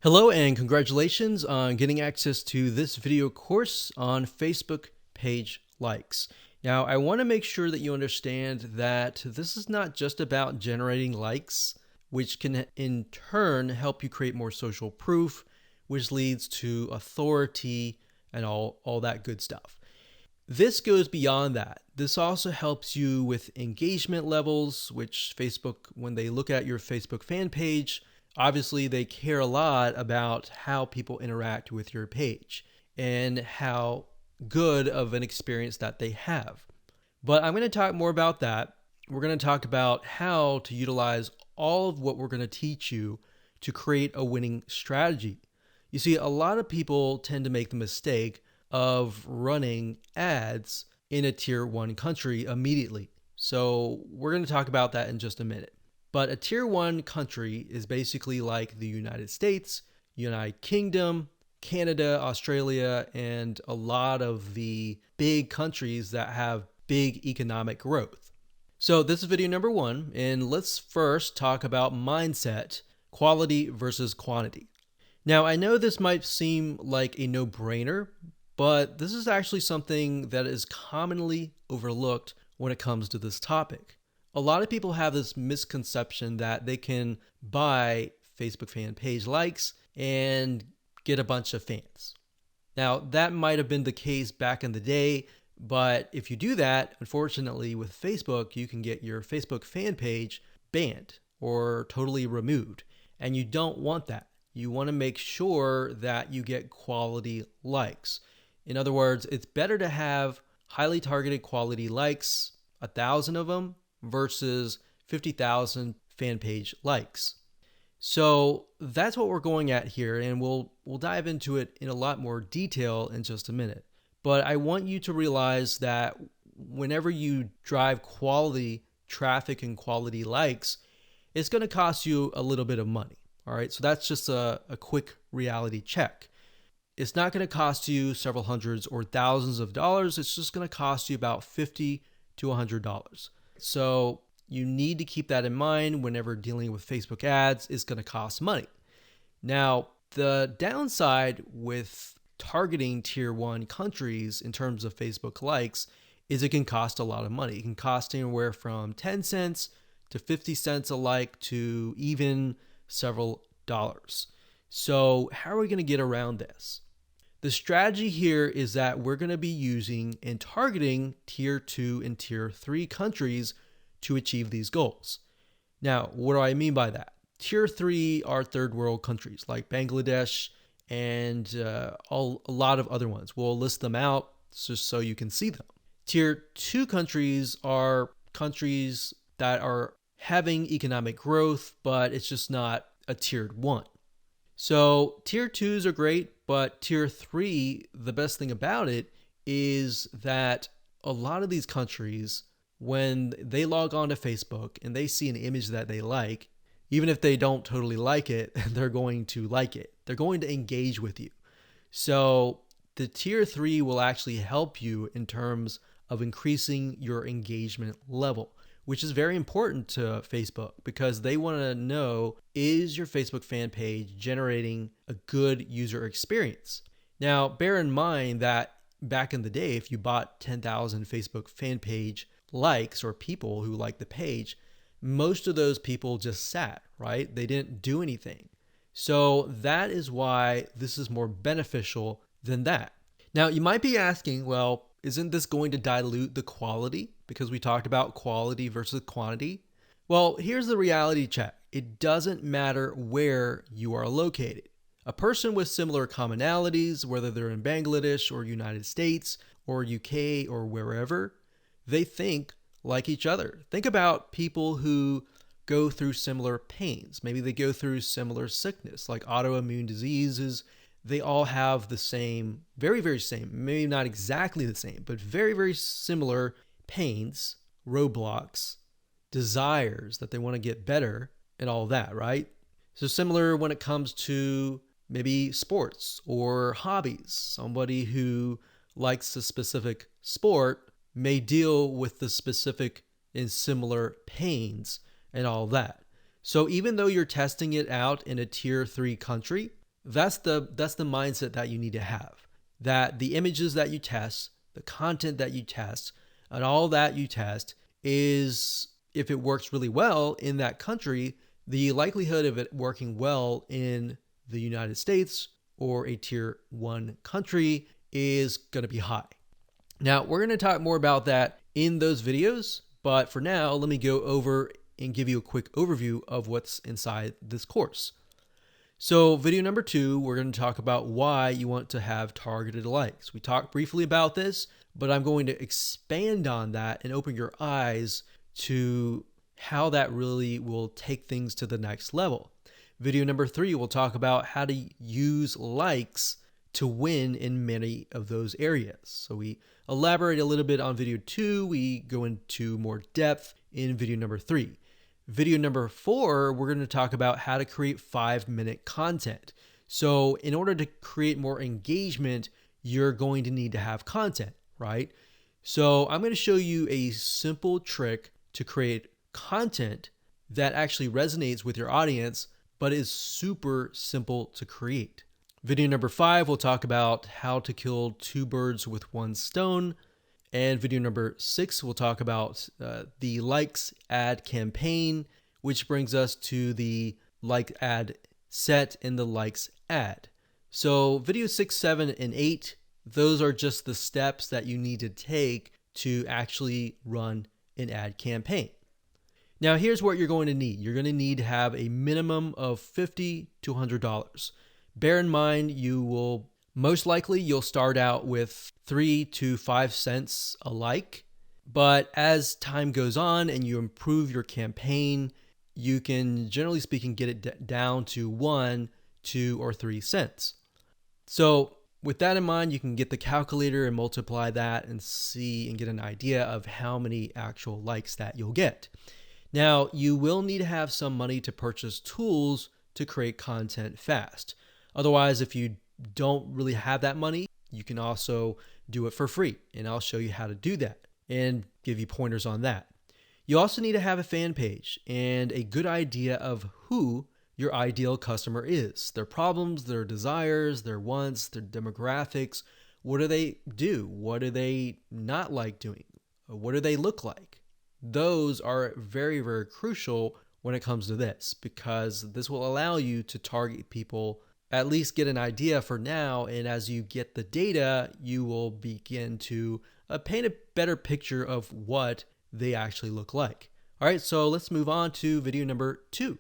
Hello and congratulations on getting access to this video course on Facebook page likes. Now, I want to make sure that you understand that this is not just about generating likes, which can in turn help you create more social proof, which leads to authority and all that good stuff. This goes beyond that. This also helps you with engagement levels, which Facebook, when they look at your Facebook fan page, obviously they care a lot about how people interact with your page and how good of an experience that they have. But I'm going to talk more about that. We're going to talk about how to utilize all of what we're going to teach you to create a winning strategy. You see, a lot of people tend to make the mistake of running ads in a tier 1 country immediately. So we're going to talk about that in just a minute. But a tier 1 country is basically like the United States, United Kingdom, Canada, Australia, and a lot of the big countries that have big economic growth. So this is video number 1, and let's first talk about mindset, quality versus quantity. Now, I know this might seem like a no-brainer, but this is actually something that is commonly overlooked when it comes to this topic. A lot of people have this misconception that they can buy Facebook fan page likes and get a bunch of fans. Now, that might have been the case back in the day, but if you do that, unfortunately with Facebook, you can get your Facebook fan page banned or totally removed. And you don't want that. You want to make sure that you get quality likes. In other words, it's better to have highly targeted quality likes, 1,000 of them, versus 50,000 fan page likes. So that's what we're going at here, and we'll dive into it in a lot more detail in just a minute. But I want you to realize that whenever you drive quality traffic and quality likes, it's going to cost you a little bit of money. All right, so that's just a quick reality check. It's not going to cost you several hundreds or thousands of dollars. It's just going to cost you about $50 to $100. So you need to keep that in mind whenever dealing with Facebook ads. It's going to cost money. Now, the downside with targeting tier 1 countries in terms of Facebook likes is it can cost a lot of money. It can cost anywhere from 10 cents to 50 cents a like to even several dollars. So how are we going to get around this? The strategy here is that we're going to be using and targeting tier 2 and tier 3 countries to achieve these goals. Now, what do I mean by that? Tier 3 are third world countries like Bangladesh and a lot of other ones. We'll list them out just so you can see them. Tier 2 countries are countries that are having economic growth, but it's just not a tier 1. So tier 2s are great, but tier 3, the best thing about it is that a lot of these countries, when they log on to Facebook and they see an image that they like, even if they don't totally like it, they're going to like it. They're going to engage with you. So the tier 3 will actually help you in terms of increasing your engagement level, which is very important to Facebook because they want to know, is your Facebook fan page generating a good user experience? Now, bear in mind that back in the day, if you bought 10,000 Facebook fan page likes or people who liked the page, most of those people just sat, right? They didn't do anything. So that is why this is more beneficial than that. Now, you might be asking, well, isn't this going to dilute the quality? Because we talked about quality versus quantity. Well, here's the reality check. It doesn't matter where you are located. A person with similar commonalities, whether they're in Bangladesh or United States or UK or wherever, they think like each other. Think about people who go through similar pains. Maybe they go through similar sickness, like autoimmune diseases. They all have the same, very, very same, maybe not exactly the same, but very, very similar pains, roadblocks, desires that they want to get better and all that, right? So similar when it comes to maybe sports or hobbies. Somebody who likes a specific sport may deal with the specific and similar pains and all that. So even though you're testing it out in a tier 3 country, That's the mindset that you need to have. That the images that you test, the content that you test, and all that you test is, if it works really well in that country, the likelihood of it working well in the United States or a tier 1 country is going to be high. Now, we're going to talk more about that in those videos, but for now, let me go over and give you a quick overview of what's inside this course. So video number 2, we're going to talk about why you want to have targeted likes. We talked briefly about this, but I'm going to expand on that and open your eyes to how that really will take things to the next level. Video number 3, we'll talk about how to use likes to win in many of those areas. So we elaborate a little bit on video 2. We go into more depth in video number 3. Video number 4, we're going to talk about how to create 5-minute content. So in order to create more engagement, you're going to need to have content, right? So I'm going to show you a simple trick to create content that actually resonates with your audience, but is super simple to create. Video number 5, we'll talk about how to kill 2 birds with 1 stone. And video number 6, we'll talk about the likes ad campaign, which brings us to the like ad set and the likes ad. So video 6, 7, and 8, those are just the steps that you need to take to actually run an ad campaign. Now here's what you're going to need. You're going to need to have a minimum of $50 to $100. Bear in mind, most likely you'll start out with 3 to 5 cents a like, but as time goes on and you improve your campaign, you can, generally speaking, get it down to 1, 2, or 3 cents. So with that in mind, you can get the calculator and multiply that and see and get an idea of how many actual likes that you'll get. Now, you will need to have some money to purchase tools to create content fast. Otherwise, if you don't really have that money, you can also do it for free. And I'll show you how to do that and give you pointers on that. You also need to have a fan page and a good idea of who your ideal customer is, their problems, their desires, their wants, their demographics. What do they do? What do they not like doing? What do they look like? Those are very, very crucial when it comes to this, because this will allow you to target people, at least get an idea for now. And as you get the data, you will begin to paint a better picture of what they actually look like. All right, so let's move on to video number 2.